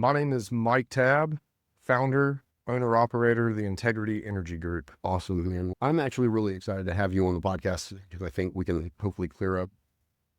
My name is Mike Tabb, founder, owner-operator of the Integrity Energy Group. Awesome, man. I'm actually really excited to have you on the podcast because I think we can hopefully clear up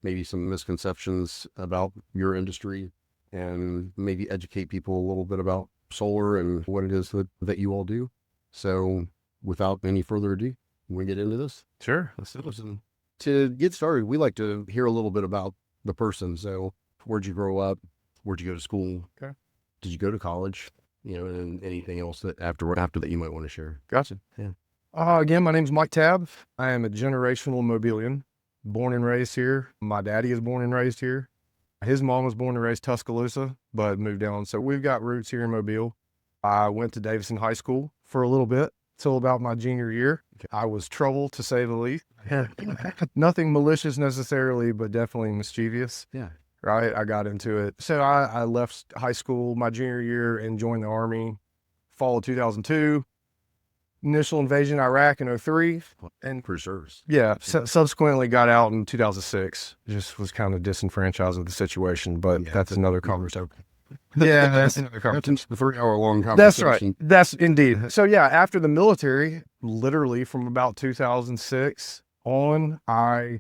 maybe some misconceptions about your industry and maybe educate people a little bit about solar and what it is that you all do. So without any further ado, we get into this. Sure, let's do it. Listen, to get started, we like to hear a little bit about the person. So where'd you grow up? Where'd you go to school? Okay. Did you go to college? And anything else that after that you might want to share. Gotcha. Yeah. Again, my name's Mike Tabb. I am a generational Mobilian, born and raised here. My daddy is born and raised here. His mom was born and raised Tuscaloosa, but moved down. So we've got roots here in Mobile. I went to Davidson High School for a little bit, till about my junior year. I was trouble, to say the least. Nothing malicious necessarily, but definitely mischievous. Yeah. Right, I got into it. So I left high school my junior year and joined the Army fall of 2002. Initial invasion of Iraq in 2003. And For service. yeah, subsequently got out in 2006. Just was kind of disenfranchised with the situation, but that's another conversation. Yeah, that's another conversation. That's the 3-hour-long That's conversation. right. That's indeed. So yeah, after the military, literally from about 2006 on, I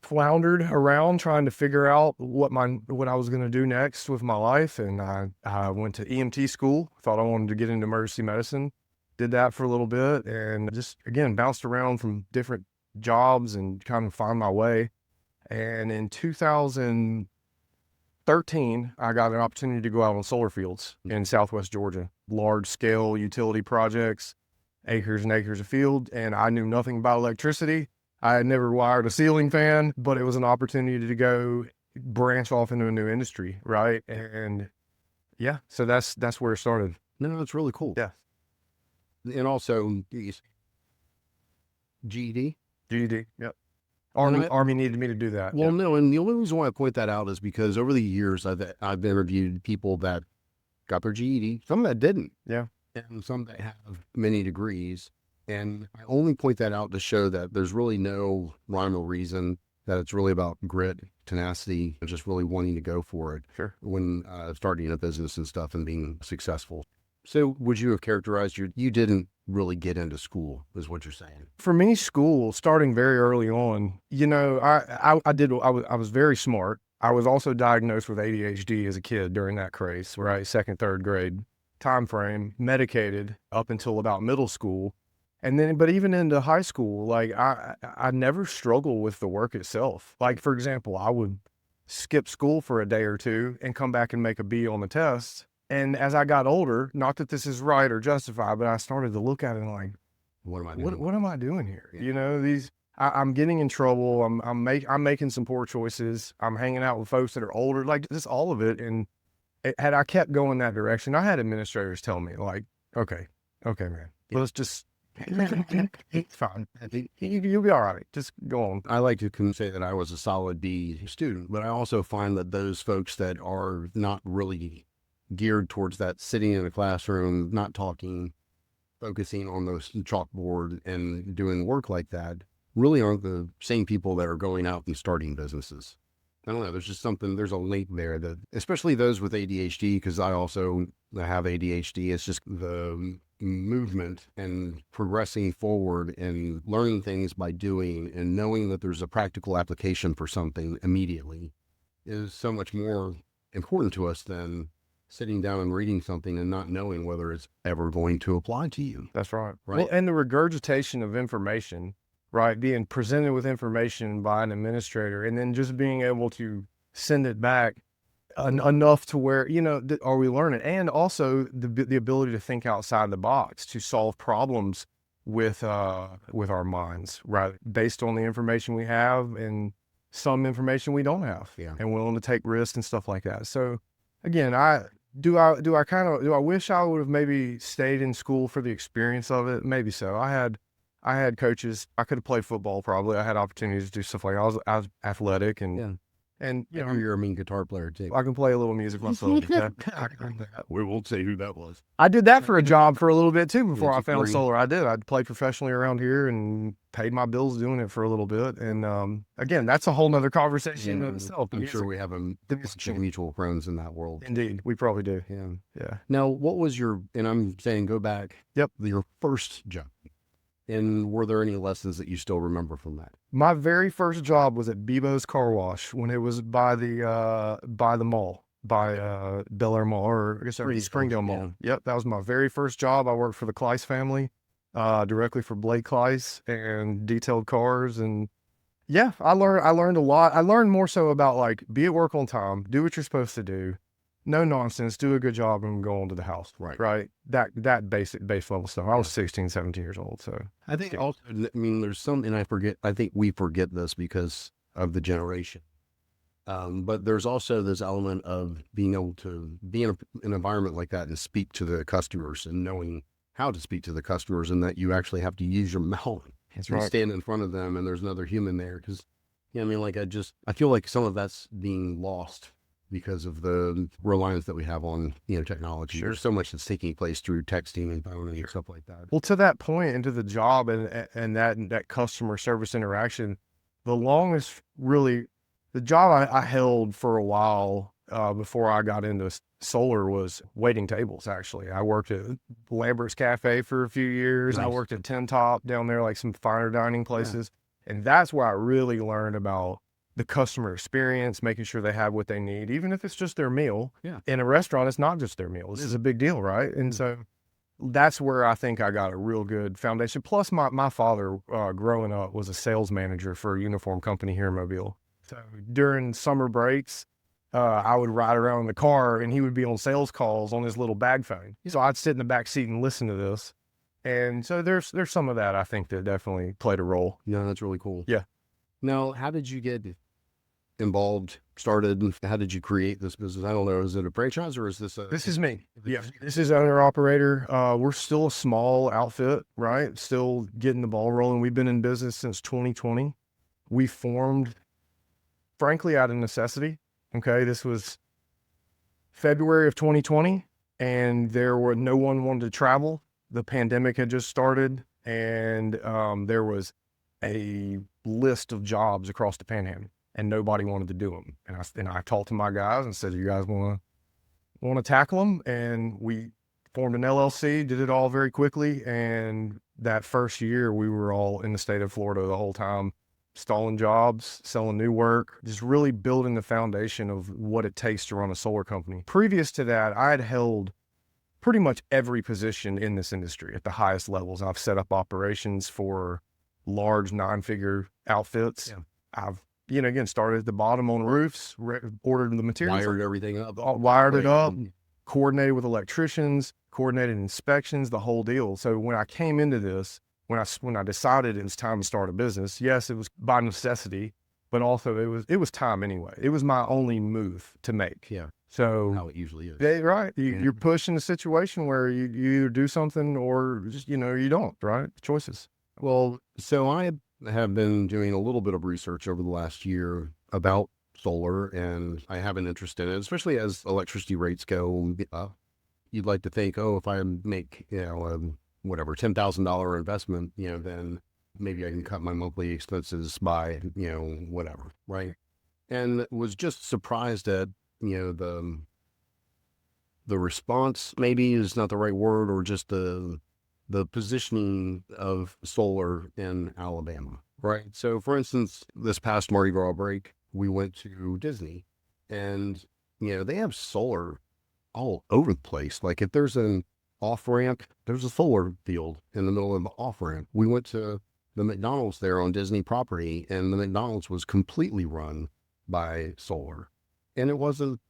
floundered around trying to figure out what I was going to do next with my life. And I went to EMT school, thought I wanted to get into emergency medicine, did that for a little bit, and just, again, bounced around from different jobs and kind of find my way. And in 2013, I got an opportunity to go out on solar fields in Southwest Georgia, large scale utility projects, acres and acres of field. And I knew nothing about electricity. I had never wired a ceiling fan, but it was an opportunity to go branch off into a new industry, right? And yeah, so that's where it started. No, it's really cool. Yeah. And also, GED? GED, yep. Army needed me to do that. Well, yeah. no, and the only reason why I point that out is because over the years, I've interviewed people that got their GED, some that didn't. Yeah. And some that have many degrees. And I only point that out to show that there's really no rhyme or reason, that it's really about grit, tenacity, and just really wanting to go for it. Sure. When starting a business and stuff and being successful. So would you have characterized you didn't really get into school, is what you're saying? For me, school, starting very early on, I was very smart. I was also diagnosed with ADHD as a kid during that craze, right? Second, third grade time frame, medicated up until about middle school. And then, but even into high school, like I never struggled with the work itself. Like, for example, I would skip school for a day or two and come back and make a B on the test. And as I got older, not that this is right or justified, but I started to look at it and like, what am I doing? What am I doing here? Yeah. I'm getting in trouble. I'm making some poor choices. I'm hanging out with folks that are older, like just all of it. And had I kept going that direction, I had administrators tell me like, okay, man, let's just, it's fine. You'll be all right. Just go on. I like to say that I was a solid B student, but I also find that those folks that are not really geared towards that, sitting in a classroom, not talking, focusing on those chalkboard and doing work like that, really aren't the same people that are going out and starting businesses. I don't know. There's a link there that, especially those with ADHD, because I also have ADHD. It's just the movement and progressing forward and learning things by doing and knowing that there's a practical application for something immediately is so much more important to us than sitting down and reading something and not knowing whether it's ever going to apply to you. That's right. Right. Well, and the regurgitation of information, right? Being presented with information by an administrator and then just being able to send it back enough to where, are we learning? And also the ability to think outside the box, to solve problems with our minds, right? Based on the information we have and some information we don't have, Yeah. and willing to take risks and stuff like that. So again, do I wish I would have maybe stayed in school for the experience of it? Maybe so. I had coaches. I could have played football probably. I had opportunities to do stuff like that. I was athletic and And, I know you're a mean guitar player too. I can play a little music myself. Yeah. We won't say who that was. I did that for a job for a little bit too before I Did you found really? solar. I did. I played professionally around here and paid my bills doing it for a little bit. And again, that's a whole nother conversation in itself. I'm sure we have a bunch of mutual friends in that world. Indeed, we probably do. Yeah. Yeah. Now, what was and I'm saying go back. Yep. Your first job. And were there any lessons that you still remember from that? My very first job was at Bebo's Car Wash when it was by the mall, by Bel Air Mall, or I guess that was Springdale Mall. Yeah. Yep, that was my very first job. I worked for the Kleiss family, directly for Blake Kleiss, and detailed cars. And yeah, I learned a lot. I learned more so about like be at work on time, do what you're supposed to do, no nonsense, do a good job, and go on to the house. Right. That base level stuff. I was 16, 17 years old. So I think also, I mean, there's something I think we forget this because of the generation. But there's also this element of being able to be in an environment like that and speak to the customers and knowing how to speak to the customers, and that you actually have to use your mouth. that's and right. stand in front of them and there's another human there. Cause I mean, like I feel like some of that's being lost because of the reliance that we have on, technology. Sure. There's so much that's taking place through texting and phone and stuff like that. Well, to that point, into the job and that customer service interaction, the longest really, the job I held for a while before I got into solar was waiting tables. Actually, I worked at Lambert's Cafe for a few years. I Nice. worked at Tin Top down there, like some finer dining places, and that's where I really learned about the customer experience, making sure they have what they need, even if it's just their meal. Yeah. In a restaurant, it's not just their meal. This is a big deal, right? And so that's where I think I got a real good foundation. Plus, my father, growing up, was a sales manager for a uniform company here in Mobile. So during summer breaks, I would ride around in the car, and he would be on sales calls on his little bag phone. So I'd sit in the back seat and listen to this. And so there's some of that I think that definitely played a role. Yeah, that's really cool. Yeah. Now, how did you get involved, started? How did you create this business? I don't know. Is it a franchise or is this This is me. Yeah. This is owner operator. We're still a small outfit, right? Still getting the ball rolling. We've been in business since 2020. We formed, frankly, out of necessity. Okay. This was February of 2020, and no one wanted to travel. The pandemic had just started, and there was a list of jobs across the Panhandle, and nobody wanted to do them. And I talked to my guys and said, "You guys want to tackle them?" And we formed an LLC, did it all very quickly. And that first year, we were all in the state of Florida the whole time, installing jobs, selling new work, just really building the foundation of what it takes to run a solar company. Previous to that, I had held pretty much every position in this industry at the highest levels. I've set up operations for large 9-figure outfits. Yeah. I've, again, started at the bottom on roofs, ordered the materials, wired everything up, wired it up, coordinated with electricians, coordinated inspections, the whole deal. So when I came into this, when I decided it was time to start a business, yes, it was by necessity, but also it was time anyway. It was my only move to make. Yeah. So how it usually is. Yeah, right. You're pushed in a situation where you either do something or just, you don't, right? Choices. Well, so I have been doing a little bit of research over the last year about solar, and I have an interest in it, especially as electricity rates go up. You'd like to think, oh, if I make, whatever, $10,000 investment, then maybe I can cut my monthly expenses by, whatever, right? And was just surprised at, the response maybe is not the right word, or just the positioning of solar in Alabama, right? So for instance, this past Mardi Gras break, we went to Disney, and, they have solar all over the place. Like if there's an off ramp, there's a solar field in the middle of the off ramp. We went to the McDonald's there on Disney property, and the McDonald's was completely run by solar, and it wasn't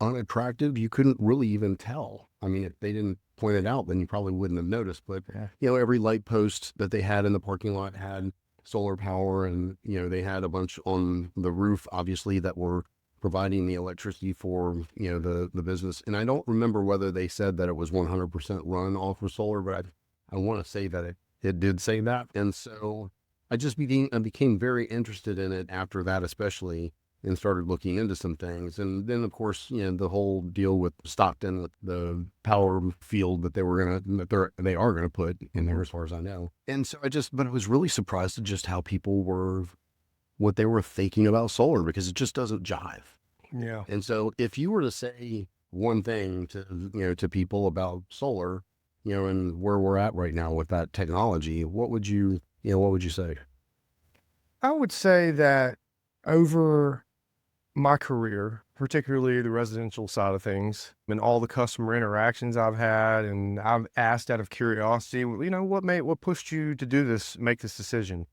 unattractive. You couldn't really even tell. I mean, if they didn't point it out, then you probably wouldn't have noticed. But, every light post that they had in the parking lot had solar power, and, they had a bunch on the roof, obviously, that were providing the electricity for, the business. And I don't remember whether they said that it was 100% run off of solar, but I want to say that it did say that. And so I became very interested in it after that, especially. and started looking into some things. And then, of course, the whole deal with Stockton, with the power field that they are gonna put in there, as far as I know. And so but I was really surprised at just how people what they were thinking about solar, because it just doesn't jive. Yeah. And so, if you were to say one thing to people about solar, and where we're at right now with that technology, what would you say? I would say that over my career, particularly the residential side of things, and all the customer interactions I've had, and I've asked out of curiosity, what pushed you to make this decision?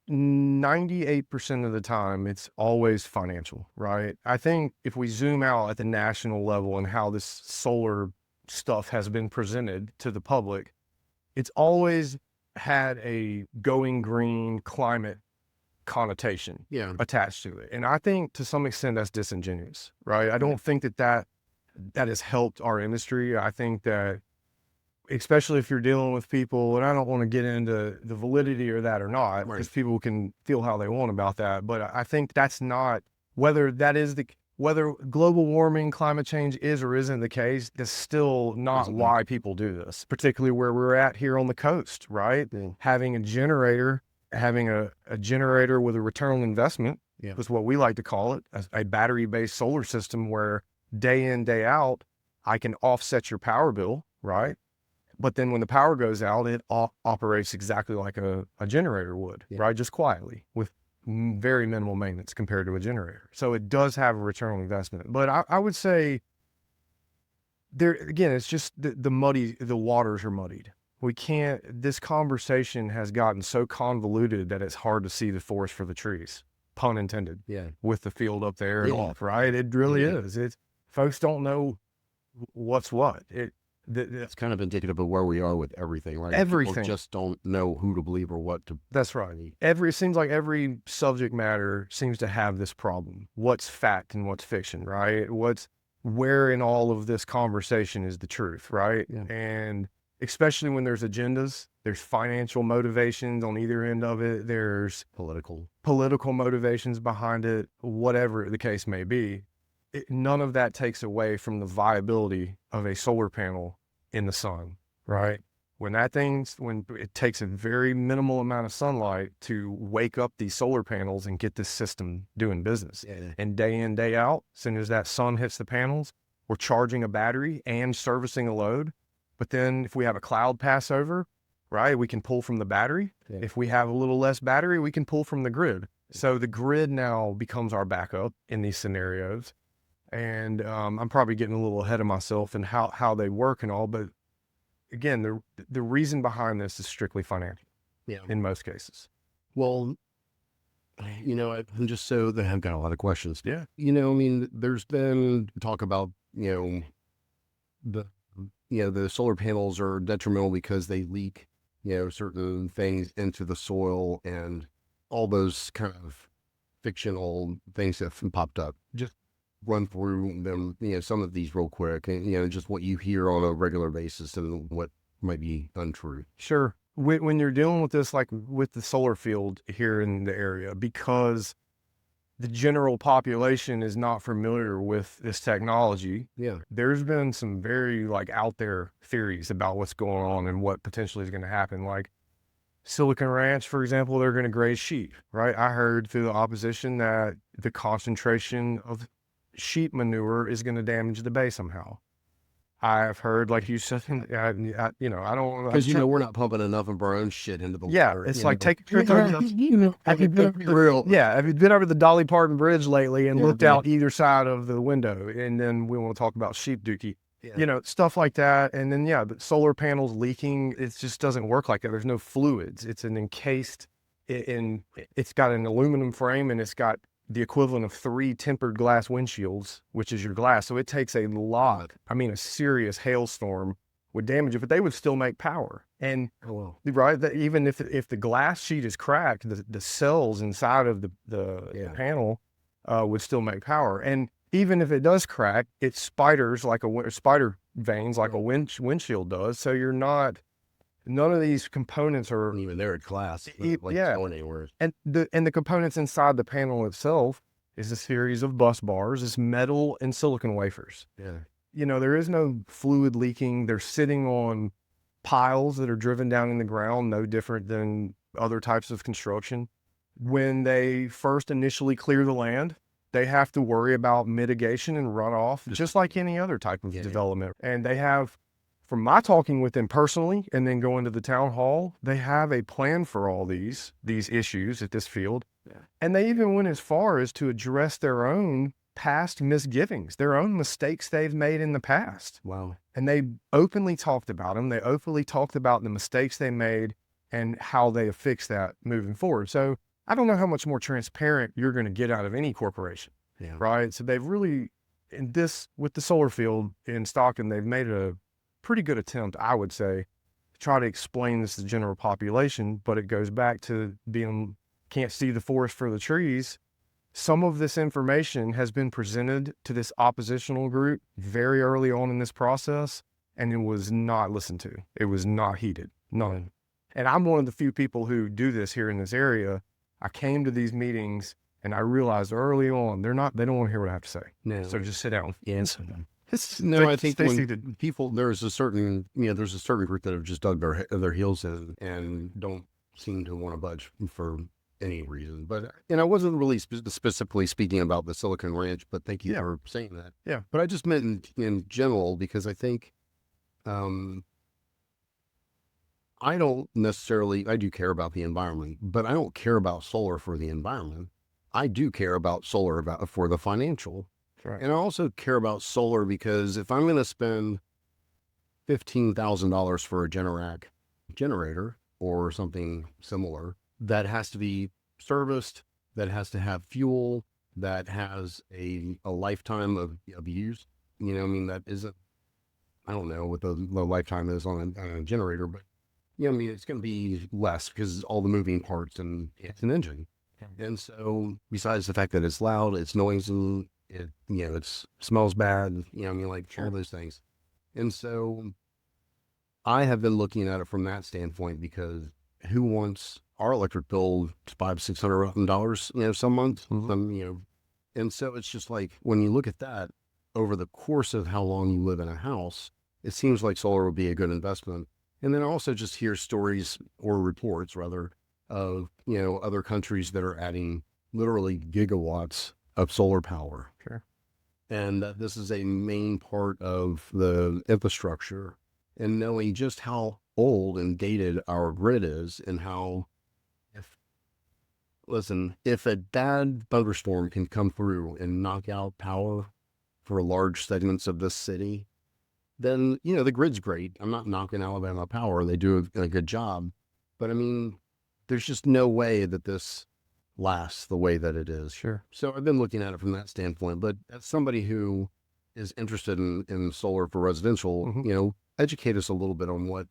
98% of the time, it's always financial, right? I think if we zoom out at the national level and how this solar stuff has been presented to the public, it's always had a going green climate connotation Yeah. attached to it. And I think to some extent that's disingenuous, right? I don't think that has helped our industry. I think that, especially if you're dealing with people, and I don't want to get into the validity or that or not, because people can feel how they want about that. But I think that's not, whether global warming, climate change is or isn't the case, that's still not why people do this, particularly where we're at here on the coast, right? Yeah. Having a generator with a return on investment is what we like to call it, a battery-based solar system where day in, day out, I can offset your power bill, right? But then when the power goes out, it operates exactly like a generator would, right? Just quietly with very minimal maintenance compared to a generator. So it does have a return on investment. But I would say there, again, it's just the waters are muddied. This conversation has gotten so convoluted that it's hard to see the forest for the trees, pun intended, with the field up there and off, right? It really is. Folks don't know what's what. It's kind of indicative of where we are with everything, right? Everything. People just don't know who to believe or what to. That's right. It seems like every subject matter seems to have this problem. What's fact and what's fiction, right? Where in all of this conversation is the truth, right? Yeah. And especially when there's agendas, there's financial motivations on either end of it. There's political motivations behind it, whatever the case may be. None of that takes away from the viability of a solar panel in the sun, right? When it takes a very minimal amount of sunlight to wake up these solar panels and get this system doing business. And day in, day out, as soon as that sun hits the panels, we're charging a battery and servicing a load. But then if we have a cloud pass over, right, we can pull from the battery. If we have a little less battery, we can pull from the grid. So the grid now becomes our backup in these scenarios. And I'm probably getting a little ahead of myself and how they work and all, but again, the reason behind this is strictly financial. In most cases. Well, I'm just I've got a lot of questions. Yeah. There's been talk about the solar panels are detrimental because they leak certain things into the soil and all those kind of fictional things that have popped up. Just run through them, some of these real quick, and just what you hear on a regular basis and what might be untrue. Sure. When you're dealing with this, like with the solar field here in the area, because the general population is not familiar with this technology. There's been some very out there theories about what's going on and what potentially is going to happen. Like Silicon Ranch, for example, they're going to graze sheep, right? I heard through the opposition that the concentration of sheep manure is going to damage the bay somehow. I've heard, like you said, I don't, because we're not pumping enough of our own shit into the water. It's like take a trip over. Have you been over the Dolly Parton Bridge lately and looked out either side of the window? And then we want to talk about sheep dookie, stuff like that. And then the solar panels leaking, it just doesn't work like that. There's no fluids. It's an encased it's got an aluminum frame and it's got the equivalent of 3 tempered glass windshields, which is your glass. So it takes a serious hailstorm would damage it, but they would still make power. And right, that even if the glass sheet is cracked, the cells inside of the panel would still make power. And even if it does crack, it spiders like spider veins like a windshield does. So you're not None of these components are, And even there at class, like yeah. going anywhere. And the components inside the panel itself is a series of bus bars, it's metal and silicon wafers. Yeah. There is no fluid leaking. They're sitting on piles that are driven down in the ground, no different than other types of construction. When they first initially clear the land, they have to worry about mitigation and runoff, just like any other type of development. And they have, from my talking with them personally and then going to the town hall, they have a plan for all these issues at this field. Yeah. And they even went as far as to address their own past misgivings, their own mistakes they've made in the past. Wow. And they openly talked about them. They openly talked about the mistakes they made and how they have fixed that moving forward. So I don't know how much more transparent you're going to get out of any corporation, Yeah. right? So they've really, with the solar field in Stockton, they've made a pretty good attempt, I would say, to try to explain this to the general population, but it goes back to being, can't see the forest for the trees. Some of this information has been presented to this oppositional group very early on in this process, and it was not listened to. It was not heeded. None. And I'm one of the few people who do this here in this area. I came to these meetings and I realized early on, they don't want to hear what I have to say. No. So just sit down. Yes. No, I think stay when seated. people, there's a certain group that have just dug their heels in and don't seem to want to budge for any reason. But, and I wasn't really specifically speaking about the Silicon Ranch, but thank you for saying that. Yeah. But I just meant in general, because I think, I do care about the environment, but I don't care about solar for the environment. I do care about solar for the financial. Right. And I also care about solar because if I'm going to spend $15,000 for a Generac generator or something similar, that has to be serviced, that has to have fuel, that has a lifetime of use. That isn't, I don't know what the lifetime is on a generator, but it's going to be less because all the moving parts and it's an engine. And so besides the fact that it's loud, it's noisy, it smells bad, all those things. And so I have been looking at it from that standpoint because who wants our electric bill $500-$600 some months? Mm-hmm. And so it's just like, when you look at that over the course of how long you live in a house, it seems like solar would be a good investment. And then I also just hear stories or reports rather of, other countries that are adding literally gigawatts of solar power. Sure. And that this is a main part of the infrastructure, and knowing just how old and dated our grid is and how, if a bad thunderstorm can come through and knock out power for large segments of this city, then, the grid's great. I'm not knocking Alabama Power. They do a good job. But there's just no way that this lasts the way that it is. Sure. So I've been looking at it from that standpoint. But as somebody who is interested in solar for residential, Mm-hmm. Educate us a little bit on what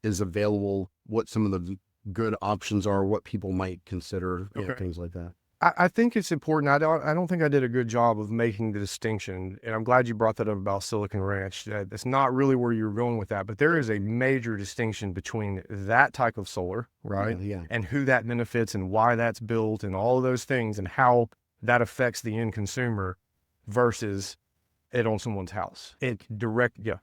is available, what some of the good options are, what people might consider, things like that. I think it's important. I don't think I did a good job of making the distinction, and I'm glad you brought that up about Silicon Ranch. That's not really where you're going with that, but there is a major distinction between that type of solar, right? Yeah. And who that benefits and why that's built and all of those things and how that affects the end consumer versus it on someone's house.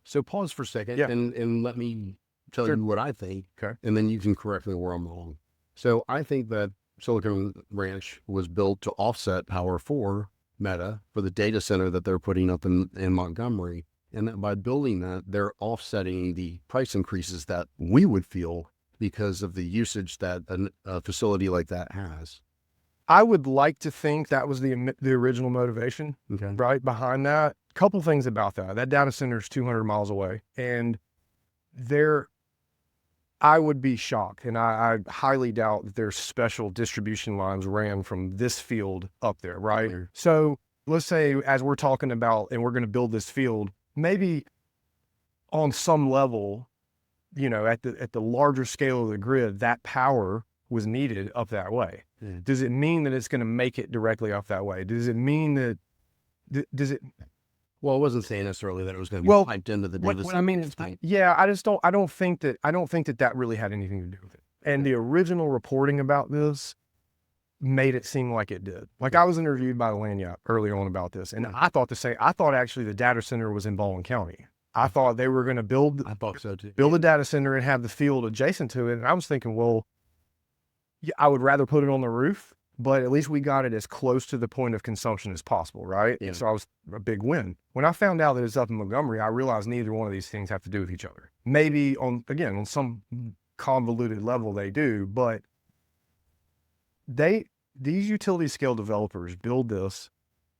So pause for a second and let me tell you what I think. Okay. And then you can correct me where I'm wrong. So I think that Silicon Ranch was built to offset power for Meta, for the data center that they're putting up in Montgomery. And that by building that, they're offsetting the price increases that we would feel because of the usage that a facility like that has. I would like to think that was the original motivation, right, behind that. Couple things about that. That data center is 200 miles away, and I would be shocked, and I highly doubt that there's special distribution lines ran from this field up there, right? Sure. So let's say, as we're talking about, and we're going to build this field, maybe on some level, at the larger scale of the grid, that power was needed up that way. Yeah. Does it mean that it's going to make it directly up that way? Does it mean that, Well, I wasn't saying necessarily that it was going to be Well, piped into the what data I mean is, center. yeah, I don't think that that really had anything to do with it. And the original reporting about this made it seem like it did. Like I was interviewed by Lanyap early on about this, and I thought actually the data center was in Baldwin County. I thought they were going to I thought so too. build a data center and have the field adjacent to it. And I was thinking, well, yeah, I would rather put it on the roof, but at least we got it as close to the point of consumption as possible, right? Yeah. And so I was a big win. When I found out that it's up in Montgomery, I realized neither one of these things have to do with each other. Maybe on some convoluted level they do, but these utility scale developers build this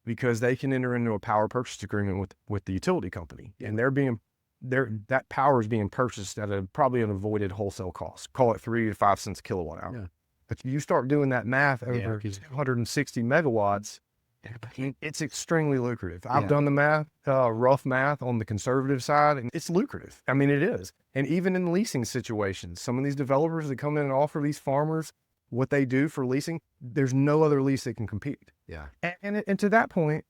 because they can enter into a power purchase agreement with the utility company, and that power is being purchased at probably an avoided wholesale cost. Call it 3 to 5 cents a kilowatt hour. Yeah. But you start doing that math over Yeah. 260 megawatts, it's extremely lucrative. I've Yeah. done the math, rough math on the conservative side, and it's lucrative. I mean, it is. And even in leasing situations, some of these developers that come in and offer these farmers what they do for leasing, there's no other lease that can compete. Yeah. And to that point,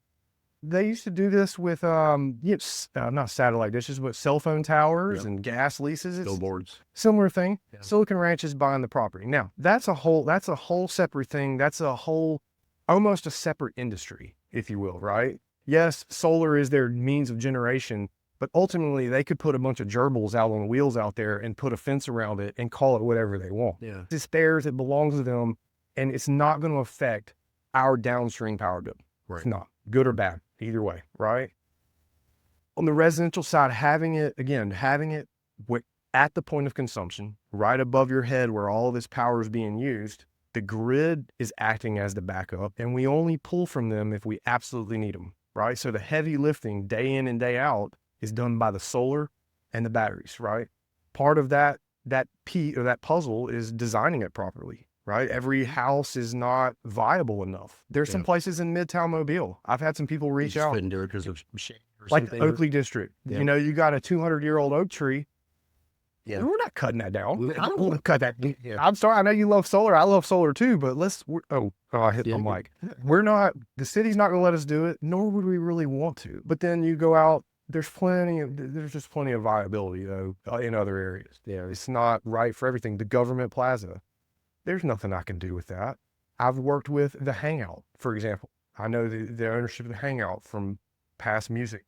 they used to do this with not satellite dishes, but cell phone towers and gas leases. It's Billboards. similar thing. Yeah. Silicon Ranch is buying the property. Now that's a whole separate thing. That's almost a separate industry, if you will, right? Yes, solar is their means of generation, but ultimately they could put a bunch of gerbils out on wheels out there and put a fence around it and call it whatever they want. Yeah. It's theirs, it belongs to them, and it's not going to affect our downstream power bill. Right. It's not, good or bad, either way, right? On the residential side, having it at the point of consumption, right above your head where all of this power is being used, the grid is acting as the backup, and we only pull from them if we absolutely need them, right? So the heavy lifting day in and day out is done by the solar and the batteries, right? Part of that puzzle is designing it properly, right? Every house is not viable enough. There's some places in Midtown Mobile. I've had some people reach out, couldn't do it because of shade or like something. the Oakley district. Yeah. You know, you got a 200-year-old oak tree. Yeah. We're not cutting that down. I don't want to cut that. Yeah. I'm sorry. I know you love solar. I love solar too, but I hit Yeah. my mic. The city's not going to let us do it, nor would we really want to. But then you go out, there's just plenty of viability though in other areas. Yeah. It's not right for everything. The government plaza, there's nothing I can do with that. I've worked with the Hangout, for example. I know the ownership of the Hangout from past music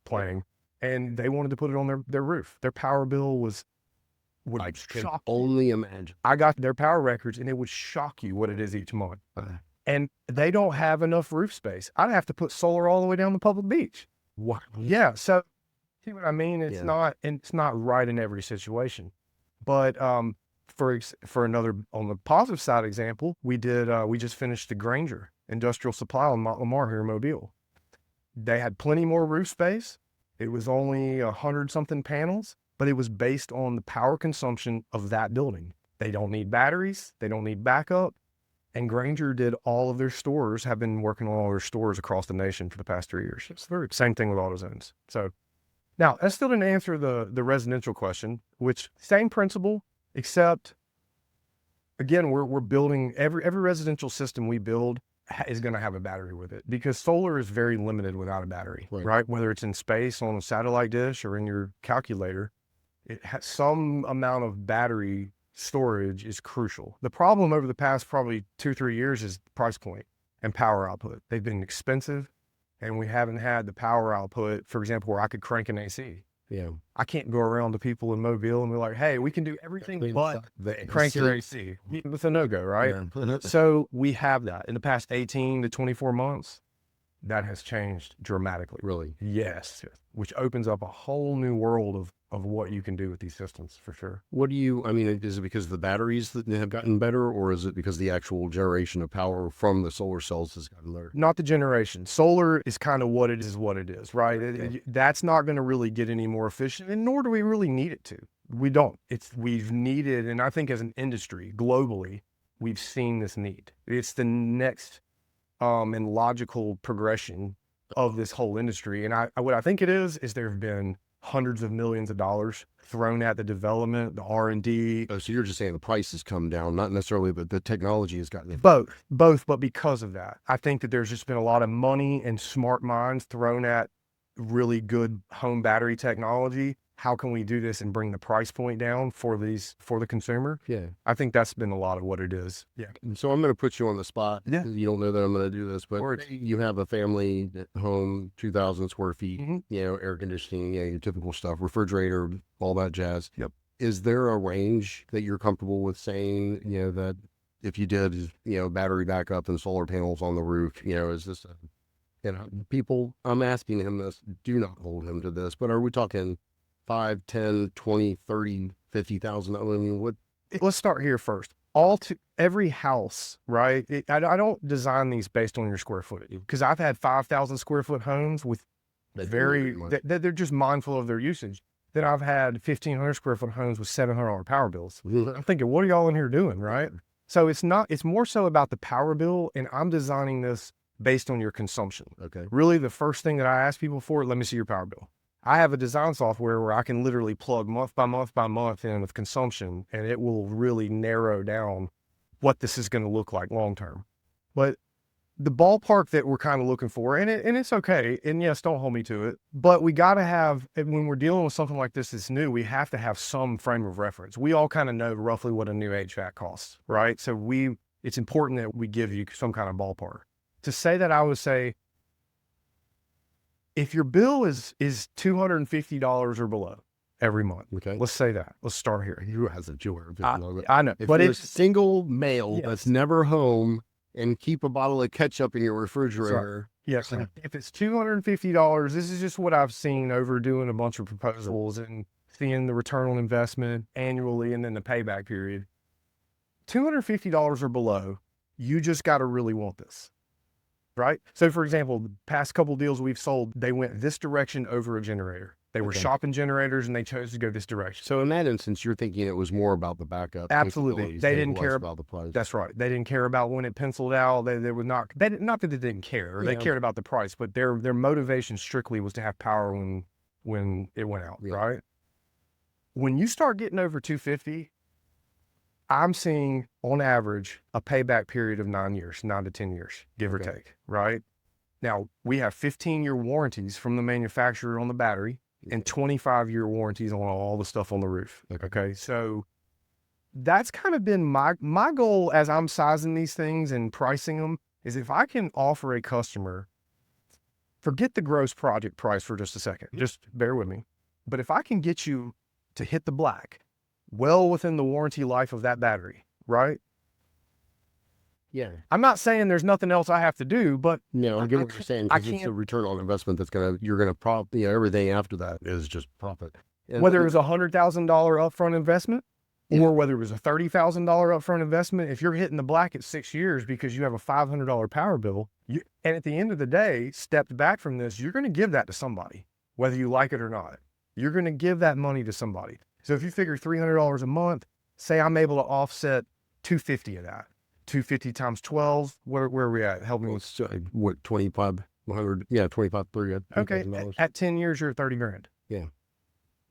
playing, and they wanted to put it on their roof. Their power bill would I can shock only imagine. I got their power records, and it would shock you what it is each month. And they don't have enough roof space. I'd have to put solar all the way down the public beach. Wow. Yeah. So see what I mean? It's Yeah. not right in every situation. But for another, on the positive side example, we just finished the Granger Industrial Supply on Mont Lamar here in Mobile. They had plenty more roof space. It was only 100 something panels, but it was based on the power consumption of that building. They don't need batteries. They don't need backup. And Granger did all of their stores, have been working on all their stores across the nation for the past 3 years. It's the same thing with AutoZones. So now that still didn't answer the residential question, which same principle, except again, we're building every residential system we build is going to have a battery with it, because solar is very limited without a battery, right? Whether it's in space on a satellite dish or in your calculator, it has some amount of battery storage is crucial. The problem over the past probably 2-3 years is price point and power output. They've been expensive, and we haven't had the power output, for example, where I could crank an AC. Yeah. I can't go around to people in Mobile and be like, hey, we can do everything but crank your AC. It's a no-go, right? Yeah. So we have that. In the past 18 to 24 months, that has changed dramatically. Really? Yes. Which opens up a whole new world of what you can do with these systems, for sure. Is it because the batteries that have gotten better, or is it because the actual generation of power from the solar cells has gotten better? Not the generation. Solar is kind of what it is, right? That's not going to really get any more efficient, and nor do we really need it to. We don't. We've needed, and I think as an industry globally, we've seen this need. It's the next and logical progression of this whole industry. And what I think it is there have been hundreds of millions of dollars thrown at the development, the R&D. Oh, so you're just saying the price has come down, not necessarily, but the technology has gotten both, but because of that, I think that there's just been a lot of money and smart minds thrown at really good home battery technology. How can we do this and bring the price point down for the consumer? Yeah. I think that's been a lot of what it is. Yeah. So I'm going to put you on the spot. Yeah. You don't know that I'm going to do this, but Or you have a family home, 2,000 square feet, Mhm. air conditioning, your typical stuff, refrigerator, all that jazz. Yep. Is there a range that you're comfortable with saying, that if you did, battery backup and solar panels on the roof, is this, people, I'm asking him this, do not hold him to this, but are we talking 5, 10, 20, 30, 50,000? I mean, what? Let's start here first. Every house, right? I don't design these based on your square footage because I've had 5,000 square foot homes with they're just mindful of their usage. Then I've had 1,500 square foot homes with $700 power bills. I'm thinking, what are y'all in here doing, right? So it's more so about the power bill, and I'm designing this based on your consumption. Okay. Really, the first thing that I ask people for, let me see your power bill. I have a design software where I can literally plug month by month by month in with consumption, and it will really narrow down what this is going to look like long term. But the ballpark that we're kind of looking for, and it's okay, and yes, don't hold me to it, but we got to have, when we're dealing with something like this that's new, we have to have some frame of reference. We all kind of know roughly what a new HVAC costs, right? So it's important that we give you some kind of ballpark. To say that, I would say, if your bill is $250 or below every month, Okay. let's say that. Let's start here. You has a jeweler. I know, If but you're it's a single male Yes. that's never home and keep a bottle of ketchup in your refrigerator. yes. If it's $250, this is just what I've seen over doing a bunch of proposals and seeing the return on investment annually and then the payback period. $250 or below, you just got to really want this. Right? So for example, the past couple deals we've sold, they went this direction over a generator. They were Okay. shopping generators and they chose to go this direction. So in that instance, you're thinking it was more about the backup. Absolutely. capabilities They than it didn't was care about the price. That's right. They didn't care about when it penciled out. They were not not that they didn't care. They Yeah. cared about the price, but their motivation strictly was to have power when it went out, Yeah. right? When you start getting over 250, I'm seeing on average a payback period of 9 years, 9 to 10 years, give or Okay. take, right? Now, we have 15-year warranties from the manufacturer on the battery and 25-year warranties on all the stuff on the roof. Okay. So that's kind of been my goal as I'm sizing these things and pricing them, is if I can offer a customer, forget the gross project price for just a second, just bear with me. But if I can get you to hit the black well within the warranty life of that battery, right? Yeah. I'm not saying there's nothing else I have to do, but No, I get what you're saying. I 'Cause it's a can't, return on investment you're going to everything after that is just profit. And whether it was $100,000 upfront investment or whether it was a $30,000 upfront investment, if you're hitting the black at 6 years because you have a $500 power bill, and at the end of the day, stepped back from this, you're going to give that to somebody, whether you like it or not. You're going to give that money to somebody. So if you figure $300 a month, say I'm able to offset $250 of that. 250 times 12, where are we at? Help me well, with. it's, what, 2,500? Yeah, 25, 30. Okay, $3,000. at 10 years, you're at 30 grand. Yeah.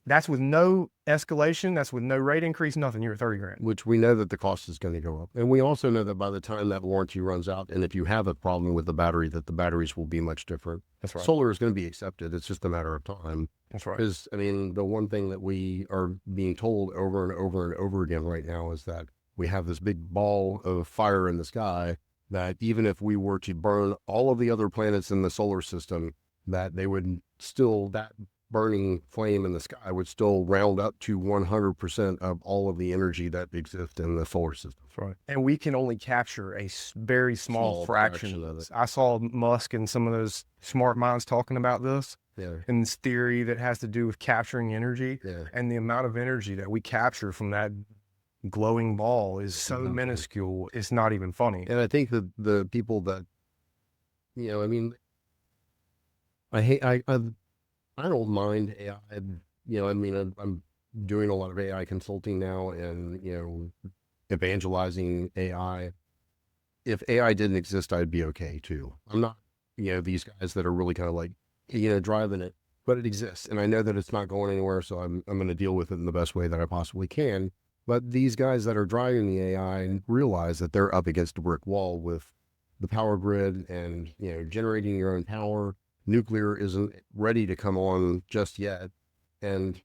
That's with no escalation. That's with no rate increase, nothing. You're at 30 grand. Which we know that the cost is going to go up. And we also know that by the time that warranty runs out, and if you have a problem with the battery, that the batteries will be much different. That's right. Solar is going to be accepted. It's just a matter of time. That's right. Because, I mean, the one thing that we are being told over and over and over again right now is that we have this big ball of fire in the sky that even if we were to burn all of the other planets in the solar system, that they would still, that burning flame in the sky would still round up to 100% of all of the energy that exists in the solar system. That's right. And we can only capture a very small fraction of it. I saw Musk and some of those smart minds talking about this, Yeah. and this theory that has to do with capturing energy. Yeah. And the amount of energy that we capture from that glowing ball is so Nothing. minuscule, it's not even funny. And I think that the people that, I mean, I don't mind AI. I mean, I'm doing a lot of AI consulting now and, evangelizing AI. If AI didn't exist, I'd be okay too. I'm not, these guys that are really kind of like, driving it, but it exists. And I know that it's not going anywhere. So I'm going to deal with it in the best way that I possibly can. But these guys that are driving the AI realize that they're up against a brick wall with the power grid and, generating your own power. nuclear isn't ready to come on just yet,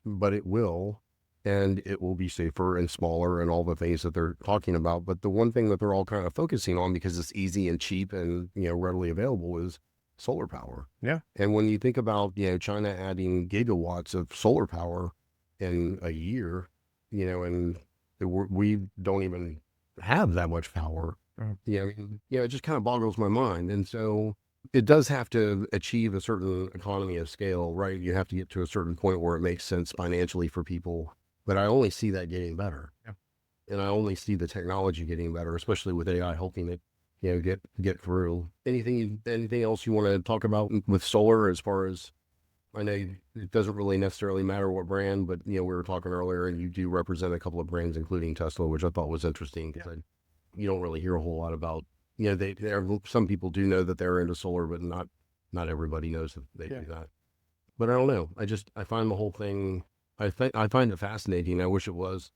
but it will, and it will be safer and smaller and all the things that they're talking about. But the one thing that they're all kind of focusing on, because it's easy and cheap and readily available, is solar power. Yeah. And when you think about China adding gigawatts of solar power in a year, and we don't even have that much power. Yeah, I mean, it just kind of boggles my mind. And so it does have to achieve a certain economy of scale, right? You have to get to a certain point where it makes sense financially for people. But I only see that getting better. Yeah. And I only see the technology getting better, especially with AI helping it, get through. Anything else you want to talk about with solar, as far as, I know it doesn't really necessarily matter what brand, but we were talking earlier, and you do represent a couple of brands, including Tesla, which I thought was interesting, because you don't really hear a whole lot about. Some people do know that they're into solar, but not everybody knows that they do that. But I don't know. I find the whole thing. I find it fascinating. I wish it was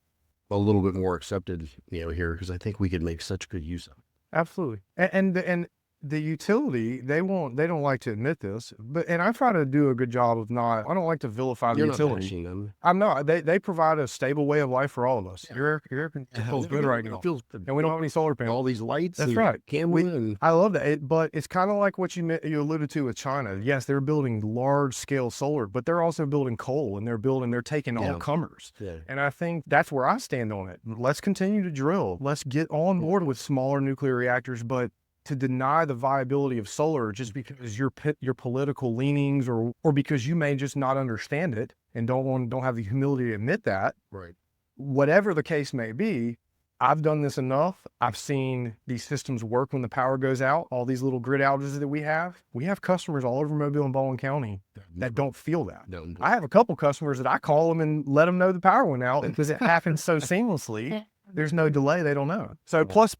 a little bit more accepted, here, because I think we could make such good use of it. Absolutely. And the utility, they don't like to admit this, and I try to do a good job of I don't like to vilify the You're not utility. bashing them. I'm not. They provide a stable way of life for all of us. Your air feels good right now. It feels good. And we don't have any solar panels. All these lights. That's and right. Camera I love that. But it's kind of like what you alluded to with China. Yes, they're building large scale solar, but they're also building coal, and they're taking all comers. Yeah. And I think that's where I stand on it. Let's continue to drill. Let's get on board with smaller nuclear reactors, but to deny the viability of solar just because your political leanings or because you may just not understand it and don't have the humility to admit that. Right. Whatever the case may be, I've done this enough. I've seen these systems work when the power goes out. All these little grid outages that we have customers all over Mobile and Baldwin County that don't feel that. No. I have a couple customers that I call them and let them know the power went out because it happens so seamlessly. There's no delay. They don't know. So plus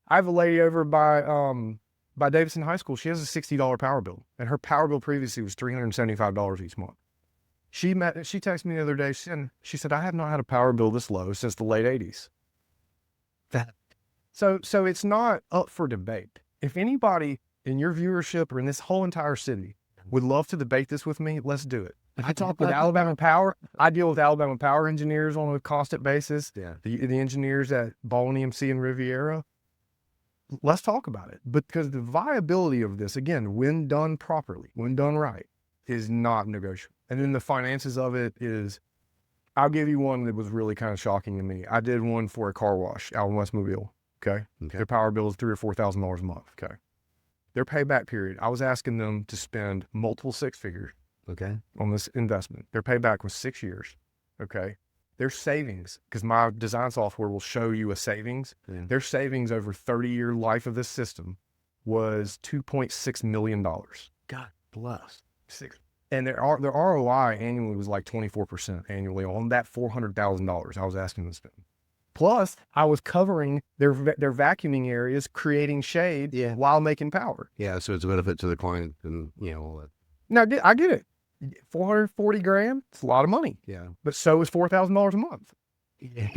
I have a lady over by Davidson High School. She has a $60 power bill, and her power bill previously was $375 each month. She texted me the other day. She said, I have not had a power bill this low since the late 80s. So it's not up for debate. If anybody in your viewership or in this whole entire city would love to debate this with me, let's do it. I talk with Alabama Power. I deal with Alabama Power engineers on a constant basis. Yeah. The engineers at Baldwin EMC and Riviera. Let's talk about it, because the viability of this, again, when done properly, when done right, is not negotiable. And then the finances of it is, I'll give you one that was really kind of shocking to me. I did one for a car wash out in West Mobile. Okay. Their power bill is $3,000 or $4,000 a month. Okay. Their payback period, I was asking them to spend multiple six figures. Okay. On this investment. Their payback was 6 years. Okay. Their savings, because my design software will show you a savings. Yeah. Their savings over 30-year life of this system was $2.6 million. God bless. And their ROI annually was like 24% annually on that $400,000 I was asking them to spend. Plus, I was covering their vacuuming areas, creating shade while making power. Yeah, so it's a benefit to the client and all that. Now, I get it. $440,000, it's a lot of money. Yeah. But so is $4,000 a month. Yeah.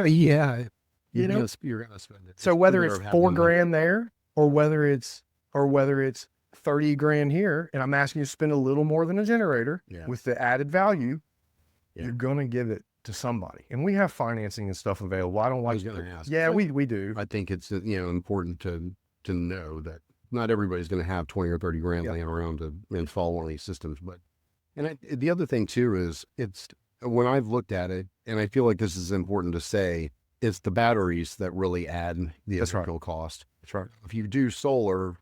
Yeah. You're gonna spend it. So whether it's $4,000 there or whether it's $30,000 here, and I'm asking you to spend a little more than a generator with the added value, you're gonna give it to somebody. And we have financing and stuff available. I was gonna ask. Yeah, we do. I think it's important to know that not everybody's going to have 20 or 30 grand laying around to install one of these systems. The other thing too is, it's when I've looked at it, and I feel like this is important to say, it's the batteries that really add the electrical cost. That's right. If you do solar,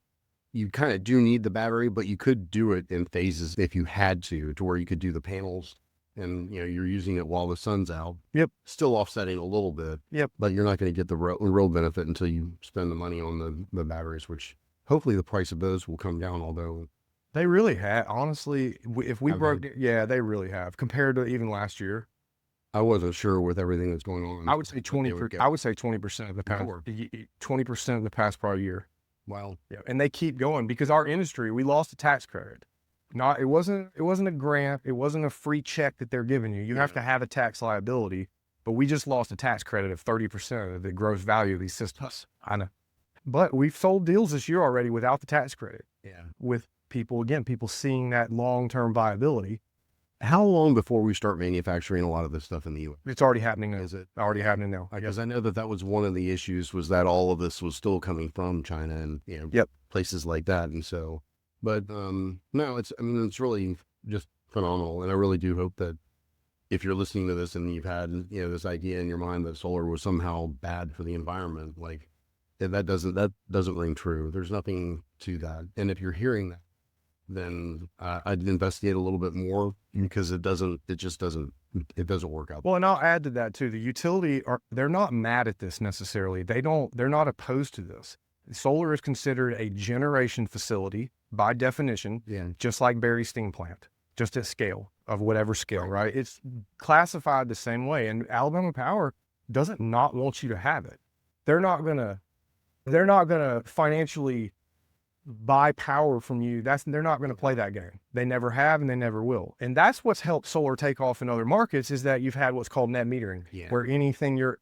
you kind of do need the battery, but you could do it in phases if you had to where you could do the panels and you're using it while the sun's out. Yep. Still offsetting a little bit. Yep. But you're not going to get the real benefit until you spend the money on the batteries, which hopefully the price of those will come down, although they really have. Honestly, if we broke it, they really have compared to even last year. I wasn't sure with everything that's going on. I would say 20%. I would say 20% of the past 20% of the past prior year. Wow. Yeah, and they keep going because our industry, we lost a tax credit. It wasn't a grant. It wasn't a free check that they're giving you. You have to have a tax liability, but we just lost a tax credit of 30% of the gross value of these systems. I know. But we've sold deals this year already without the tax credit. Yeah. With people seeing that long-term viability. How long before we start manufacturing a lot of this stuff in the U.S.? It's already happening now. Is it? Already happening now. Because I know that was one of the issues, was that all of this was still coming from China and Yep. places like that. And so, but no, it's really just phenomenal. And I really do hope that if you're listening to this and you've had this idea in your mind that solar was somehow bad for the environment, like that doesn't ring true. There's nothing to that. And if you're hearing that, then I'd investigate a little bit more, because it just doesn't work out. Well, and I'll add to that too. The utility they're not mad at this necessarily. They're not opposed to this. Solar is considered a generation facility by definition, just like Barry's steam plant, just at scale of whatever scale, right? It's classified the same way. And Alabama Power doesn't not want you to have it. They're not gonna financially buy power from you. They're not going to play that game. They never have, and they never will. And that's what's helped solar take off in other markets, is that you've had what's called net metering, where anything you're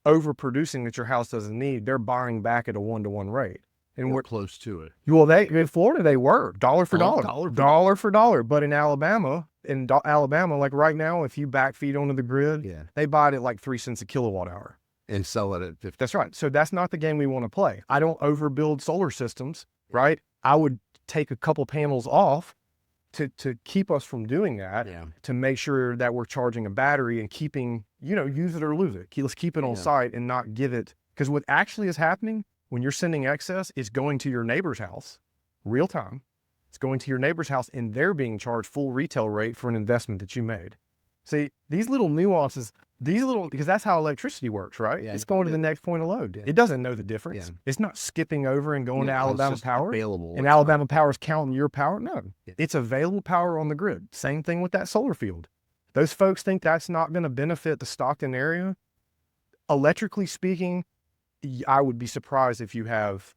overproducing that your house doesn't need, they're buying back at a 1-to-1 rate. And we're close to it. Well, in Florida they were dollar for dollar. But in Alabama, like right now, if you backfeed onto the grid, they buy it at like 3 cents a kilowatt hour. And sell it at 50. That's right. So that's not the game we want to play. I don't overbuild solar systems, right? I would take a couple panels off to keep us from doing that, to make sure that we're charging a battery and keeping, use it or lose it. Let's keep it on site and not give it. Because what actually is happening when you're sending excess is going to your neighbor's house, real time. It's going to your neighbor's house and they're being charged full retail rate for an investment that you made. See, these little nuances, because that's how electricity works, right? It's going to the next point of load. It doesn't know the difference. It's not skipping over and going to Alabama Power. Available. And Alabama Power is counting your power. No, it's available power on the grid. Same thing with that solar field. Those folks think that's not going to benefit the Stockton area. Electrically speaking, I would be surprised if you have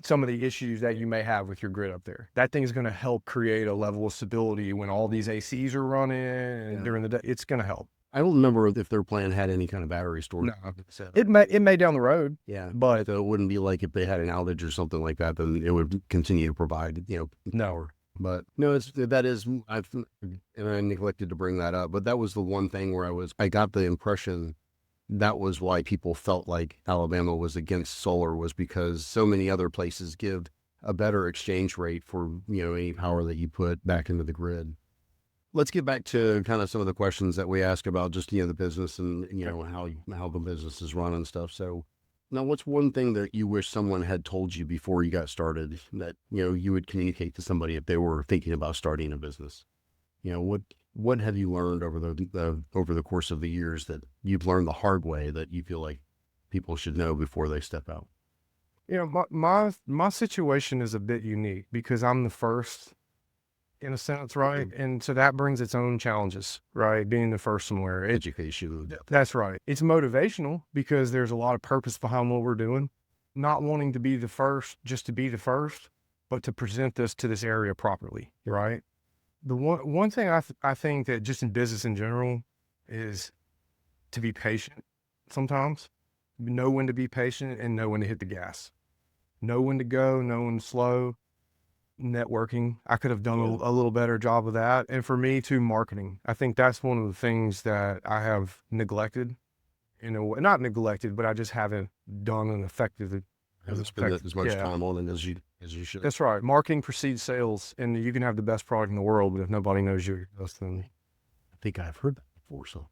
some of the issues that you may have with your grid up there. That thing is going to help create a level of stability when all these ACs are running and during the day. It's going to help. I don't remember if their plan had any kind of battery storage. No, it may down the road. But so it wouldn't be like if they had an outage or something like that, then it would continue to provide, No. But no, I neglected to bring that up, but that was the one thing where I got the impression that was why people felt like Alabama was against solar, was because so many other places give a better exchange rate for, any power that you put back into the grid. Let's get back to kind of some of the questions that we ask about just, the business and, how the business is run and stuff. So now, what's one thing that you wish someone had told you before you got started that, you would communicate to somebody if they were thinking about starting a business? What have you learned over the course of the years that you've learned the hard way that you feel like people should know before they step out? My situation is a bit unique because I'm the first, in a sense, right? And so that brings its own challenges, right? Being the first somewhere. Education. That's right. It's motivational because there's a lot of purpose behind what we're doing. Not wanting to be the first just to be the first, but to present this to this area properly, right? The one thing I think that just in business in general is to be patient sometimes. Know when to be patient and know when to hit the gas. Know when to go, know when to slow. Networking, I could have done a little better job of that. And for me too, marketing. I think that's one of the things that I have neglected. Not neglected, but I just haven't done an effective. Haven't spent as much time on it as you should. That's right. Marketing precedes sales, and you can have the best product in the world, but if nobody knows you, then I think I've heard that before. So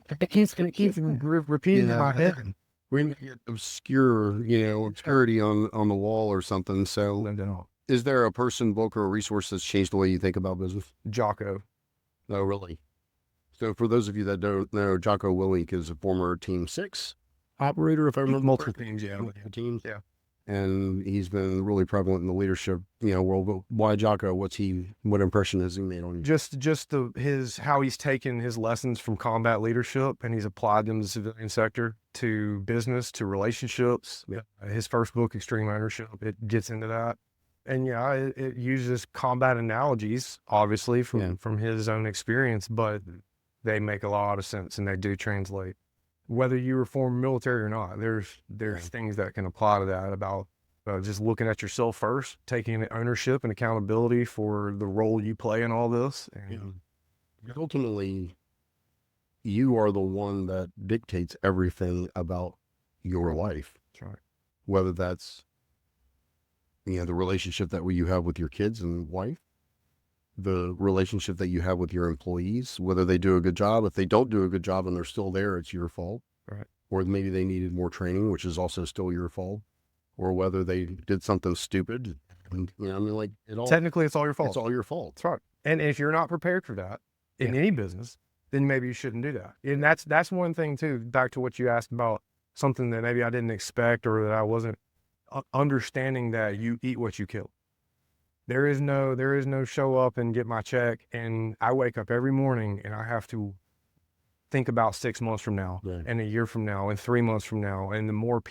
it keeps repeating in my head. We get obscurity on the wall or something. So is there a person, book, or a resource that's changed the way you think about business? Jocko. Oh, really? So for those of you that don't know, Jocko Willink is a former Team 6 operator, if I remember. Multiple teams, teams. And he's been really prevalent in the leadership, world. But why Jocko? What impression has he made on you? Just how he's taken his lessons from combat leadership and he's applied them to the civilian sector, to business, to relationships. His first book, Extreme Ownership, it gets into that. And it uses combat analogies, obviously from his own experience, but they make a lot of sense and they do translate. Whether you were former military or not, there's things that can apply to that about just looking at yourself first, taking ownership and accountability for the role you play in all this. And Because ultimately, you are the one that dictates everything about your life, that's right. whether that's, the relationship that you have with your kids and wife, the relationship that you have with your employees, whether they do a good job. If they don't do a good job and they're still there, it's your fault. Right. Or maybe they needed more training, which is also still your fault. Or whether they did something stupid. And, like Technically, it's all your fault. It's all your fault. That's right. And if you're not prepared for that in any business, then maybe you shouldn't do that. And that's one thing too, back to what you asked about, something that maybe I didn't expect, or that I wasn't understanding, that you eat what you kill. There is no show up and get my check. And I wake up every morning and I have to think about 6 months from now, and a year from now, and 3 months from now. And the more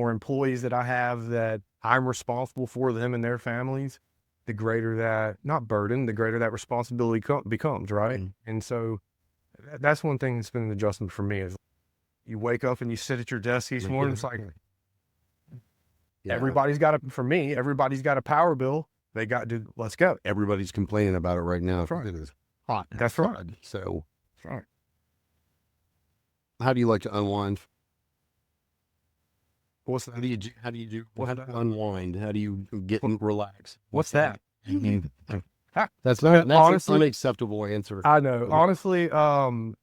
employees that I have that I'm responsible for, them and their families, the greater that, not burden, the greater that responsibility becomes, right? And so that's one thing that's been an adjustment for me, is you wake up and you sit at your desk each morning. It's like, everybody's got a power bill. They got to, let's go. Everybody's complaining about it right now. That's right. It is hot. That's right. So, That's right. how do you like to unwind? What's that? How do you do? How do you What's that? unwind? How do you get and relax? What's that? That's an Honestly, unacceptable answer. I know. Honestly, I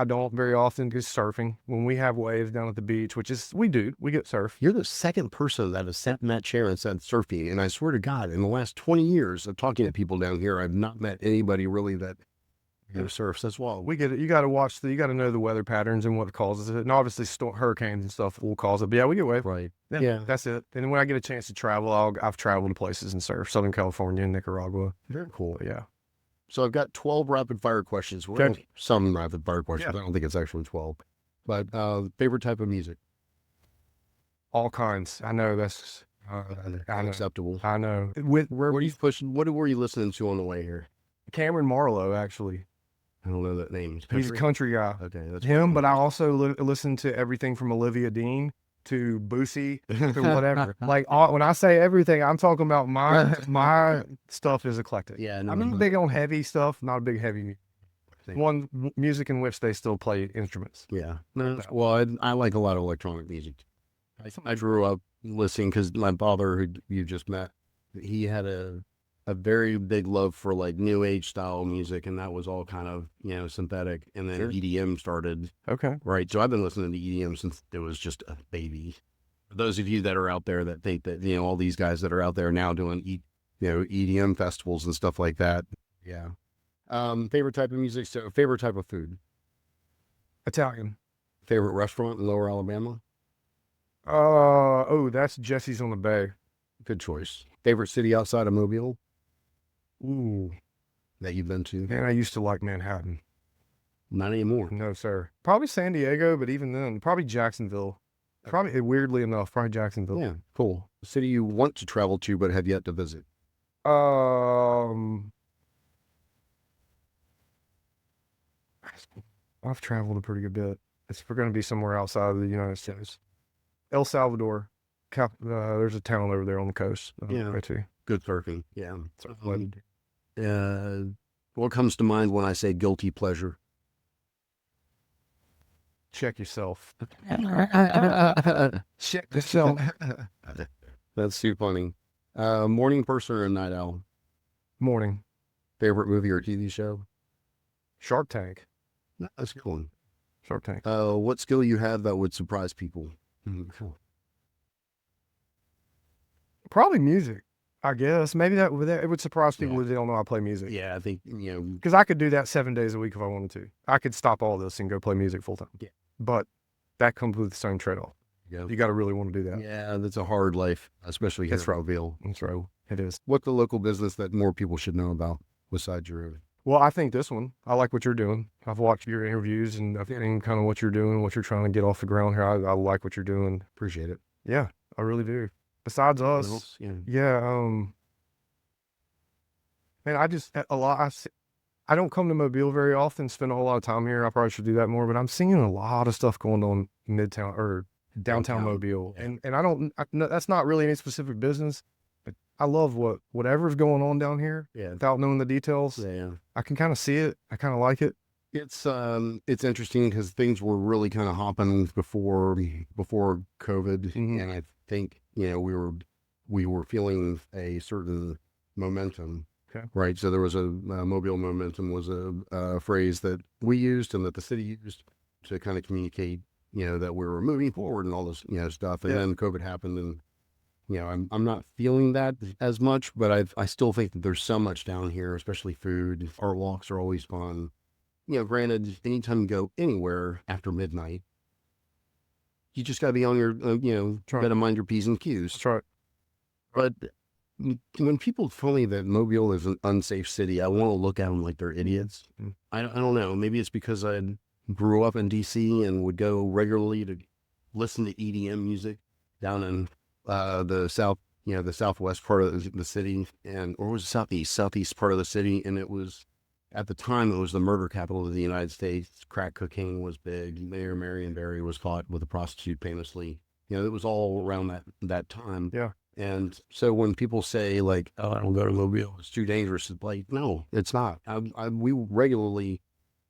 don't very often go surfing when we have waves down at the beach, which is, we get surf. You're the second person that has sat in that chair and said surfing. And I swear to God, in the last 20 years of talking to people down here, I've not met anybody really that surfs. That's wild. We get it. You got to you got to know the weather patterns and what causes it. And obviously hurricanes and stuff will cause it. But yeah, we get waves. Right. Yeah. That's it. And when I get a chance to travel, I've traveled to places and surf, Southern California and Nicaragua. Very cool. But yeah. So I've got 12 rapid fire questions. Okay. Some rapid fire questions. Yeah. I don't think it's actually 12. But favorite type of music? All kinds. I know that's Unacceptable. I know. What are you pushing? What were you listening to on the way here? Cameron Marlowe, actually. I don't know that name. He's a country guy. Okay, that's him. But I also listen to everything from Olivia Dean to Boosie to whatever. Like, when I say everything, I'm talking about my stuff is eclectic. Yeah, no, I'm not big on heavy stuff. Not a big heavy music in which they still play instruments. Yeah. No, well, I like a lot of electronic music. I grew up listening because my father, who you just met, he had a very big love for like new age style music, and that was all kind of, synthetic. And then EDM started. Okay. Right. So I've been listening to EDM since it was just a baby. For those of you that are out there that think that, all these guys that are out there now doing, EDM festivals and stuff like that. Yeah. Favorite type of music. So favorite type of food. Italian. Favorite restaurant in Lower Alabama. That's Jesse's on the Bay. Good choice. Favorite city outside of Mobile Ooh, that you've been to? man, I used to like Manhattan. Not anymore. No, sir. Probably San Diego, but even then, probably Jacksonville. Probably, weirdly enough, probably Jacksonville. Yeah, cool. City you want to travel to but have yet to visit. I've traveled a pretty good bit. It's going to be somewhere outside of the United States. El Salvador. There's a town over there on the coast. Right too. Good surfing. Yeah. What comes to mind when I say guilty pleasure? Check yourself. Check yourself. That's too funny. Morning person or night owl? Morning. Favorite movie or TV show? Shark Tank. No, that's cool. Shark Tank. What skill you have that would surprise people? Cool. Probably music, I guess. Maybe that it would surprise people if they don't know I play music. Yeah, I think, because I could do that 7 days a week if I wanted to. I could stop all this and go play music full time. Yeah. But that comes with its own trade-off. Yeah. You got to really want to do that. Yeah, that's a hard life, especially here in Mobile. That's right. It is. What's the local business that more people should know about besides your own? Well, I think this one. I like what you're doing. I've watched your interviews and I've seen kind of what you're doing, what you're trying to get off the ground here. I like what you're doing. Appreciate it. Yeah, I really do. Besides us, man, I don't come to Mobile very often, spend a whole lot of time here. I probably should do that more, but I'm seeing a lot of stuff going on in Midtown or downtown Mobile. And I don't, no, that's not really any specific business, but I love whatever's going on down here. Yeah. Without knowing the details, Yeah. I can kind of see it. I kind of like it. It's interesting because things were really kind of hopping before COVID, and I think we were feeling a certain momentum. Okay. Right. So there was mobile momentum was a phrase that we used and that the city used to kind of communicate, that we were moving forward and all this, stuff. And then COVID happened, and I'm not feeling that as much, but I still think that there's so much down here, especially food. Our walks are always fun. Granted, anytime you go anywhere after midnight, you just got to be on your, got to mind your P's and Q's. That's right. But when people tell me that Mobile is an unsafe city, I want to look at them like they're idiots. I don't know. Maybe it's because I grew up in D.C. and would go regularly to listen to EDM music down in the south, the southwest part of the city, or was it southeast part of the city, and it was. At the time, it was the murder capital of the United States. Crack cocaine was big. Mayor Marion Barry was caught with a prostitute famously. It was all around that time. Yeah. And so when people say like, "Oh, I don't go to Mobile, it's too dangerous," it's like, no, it's not. We regularly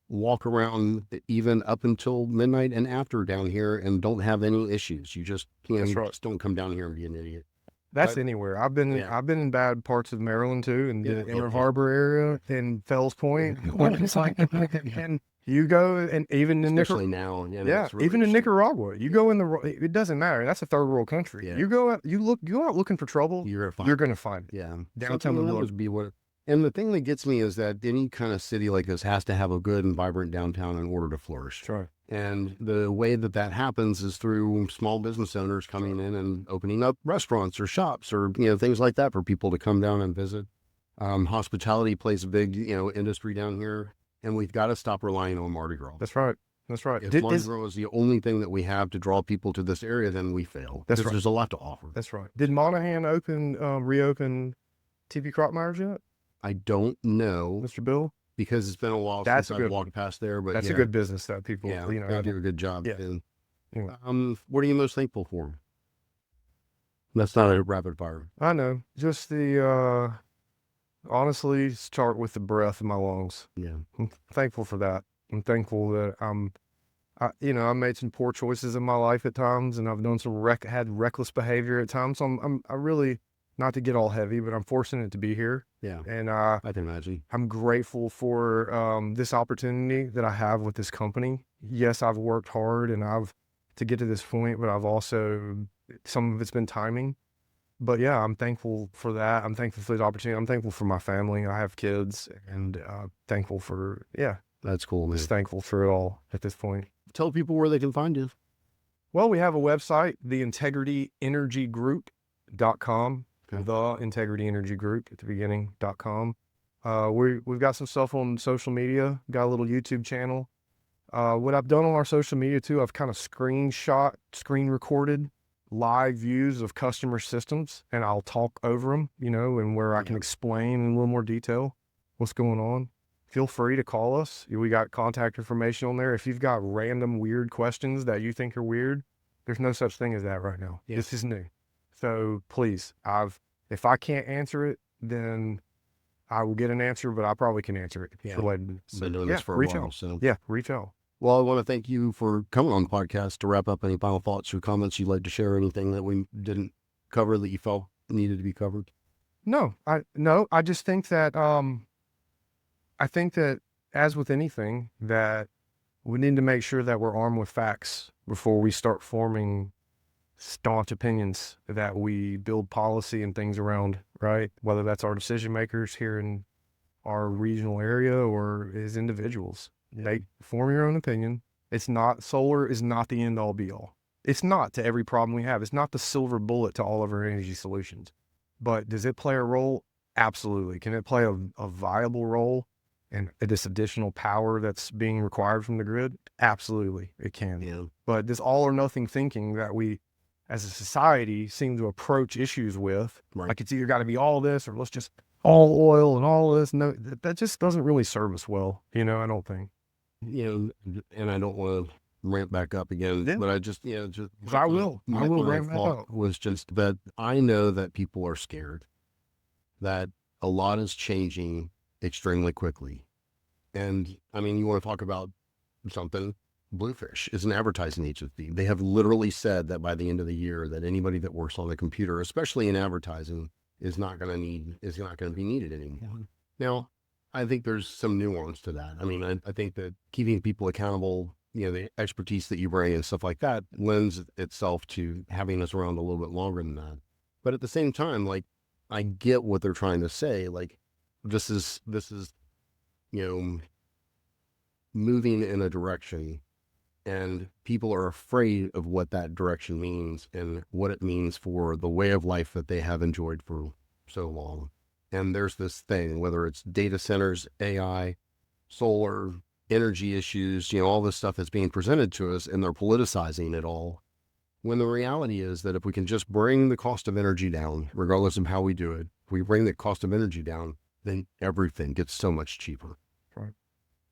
walk around even up until midnight and after down here and don't have any issues. You just just don't come down here and be an idiot. That's anywhere. I've been in bad parts of Maryland too, in the Inner Harbor area, in Fells Point. It's like, and you go, and even in especially now, really even in Nicaragua, you go in it doesn't matter. That's a third world country. Yeah. You go out, you go out looking for trouble. You're going to find it. Yeah, downtown would be what. And the thing that gets me is that any kind of city like this has to have a good and vibrant downtown in order to flourish. Sure. And the way that happens is through small business owners coming in and opening up restaurants or shops or, things like that for people to come down and visit. Hospitality plays a big, industry down here, and we've got to stop relying on Mardi Gras. That's right. That's right. If Mardi Gras is the only thing that we have to draw people to this area, then we fail. That's right. There's a lot to offer. That's right. Did Monahan reopen TV Cropmeyer's yet? I don't know, Mr. Bill, because it's been a while since I've walked past there. But that's a good business that people, they do a good job. Yeah. And, what are you most thankful for? That's not a rapid fire. I know. Just the honestly, start with the breath in my lungs. Yeah, I'm thankful for that. I'm thankful that I made some poor choices in my life at times, and I've done had reckless behavior at times. So I really. Not to get all heavy, but I'm fortunate to be here. Yeah. And I can imagine. I'm grateful for this opportunity that I have with this company. Yes, I've worked hard to get to this point, but I've also, some of it's been timing. But yeah, I'm thankful for that. I'm thankful for the opportunity. I'm thankful for my family. I have kids, and thankful for, That's cool, man. Just thankful for it all at this point. Tell people where they can find you. Well, we have a website, theintegrityenergygroup.com. Okay. The Integrity Energy Group at the beginning.com. We've got some stuff on social media, got a little YouTube channel. What I've done on our social media too, I've kind of screen recorded live views of customer systems, and I'll talk over them, and where I can explain in a little more detail what's going on. Feel free to call us. We got contact information on there. If you've got random weird questions that you think are weird, there's no such thing as that right now. Yeah. This is new. So please, if I can't answer it, then I will get an answer, but I probably can answer it. Yeah. Been doing this for a while. So reach out. Well, I want to thank you for coming on the podcast. To wrap up, any final thoughts or comments you'd like to share, anything that we didn't cover that you felt needed to be covered? No, I just think that, as with anything, that we need to make sure that we're armed with facts before we start forming staunch opinions that we build policy and things around, right? Whether that's our decision makers here in our regional area or as individuals. Yeah. Form your own opinion. Solar is not the end all be all. It's not to every problem we have. It's not the silver bullet to all of our energy solutions. But does it play a role? Absolutely. Can it play a viable role in this additional power that's being required from the grid? Absolutely, it can. Yeah. But this all or nothing thinking that we, as a society, seem to approach issues with, right. Like it's either got to be all this or let's just all oil and all this. No, that just doesn't really serve us well. I don't think. And I don't want to ramp back up again. Yeah. But I just, just I will my ramp back thought up. was just that I know that people are scared, that a lot is changing extremely quickly. And I mean, you want to talk about something? Bluefish is an advertising agency. They have literally said that by the end of the year, that anybody that works on the computer, especially in advertising, is not going to be needed anymore. Now, I think there's some nuance to that. I mean, I think that keeping people accountable, the expertise that you bring and stuff like that lends itself to having us around a little bit longer than that. But at the same time, like, I get what they're trying to say. Like, this is, you know, moving in a direction, and people are afraid of what that direction means and what it means for the way of life that they have enjoyed for so long. And there's this thing, whether it's data centers, AI, solar, energy issues, all this stuff that's being presented to us, and they're politicizing it all. When the reality is that if we can just bring the cost of energy down, regardless of how we do it, if we bring the cost of energy down, then everything gets so much cheaper. Right.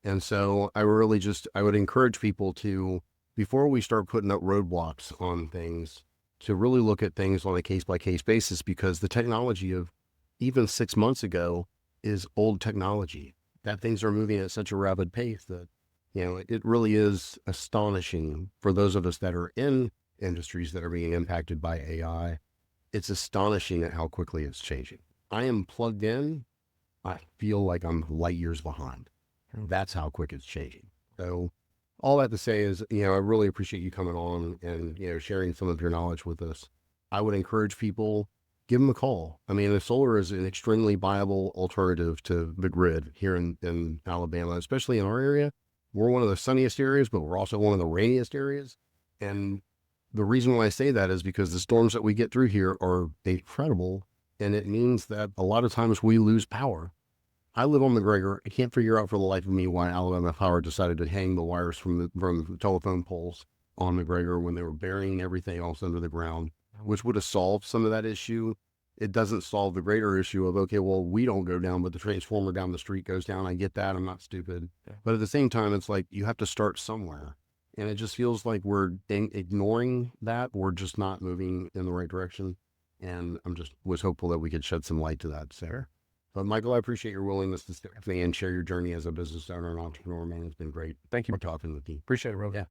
And so I would encourage people to, before we start putting up roadblocks on things, to really look at things on a case by case basis, because the technology of even 6 months ago is old technology. That things are moving at such a rapid pace that, it really is astonishing for those of us that are in industries that are being impacted by AI. It's astonishing at how quickly it's changing. I am plugged in. I feel like I'm light years behind. That's how quick it's changing. So all that to say is, I really appreciate you coming on and, sharing some of your knowledge with us. I would encourage people, give them a call. I mean, the solar is an extremely viable alternative to the grid here in Alabama, especially in our area. We're one of the sunniest areas, but we're also one of the rainiest areas. And the reason why I say that is because the storms that we get through here are incredible. And it means that a lot of times we lose power. I live on McGregor. I can't figure out for the life of me why Alabama Power decided to hang the wires from the telephone poles on McGregor when they were burying everything else under the ground, which would have solved some of that issue. It doesn't solve the greater issue of, okay, well, we don't go down, but the transformer down the street goes down. I get that. I'm not stupid. Yeah. But at the same time, it's like you have to start somewhere. And it just feels like we're ignoring that. We're just not moving in the right direction. And was hopeful that we could shed some light to that, Sarah. But Michael, I appreciate your willingness to stay with me and share your journey as a business owner and entrepreneur, man. It's been great. Thank you for talking with me. Appreciate it, Rob. Yeah.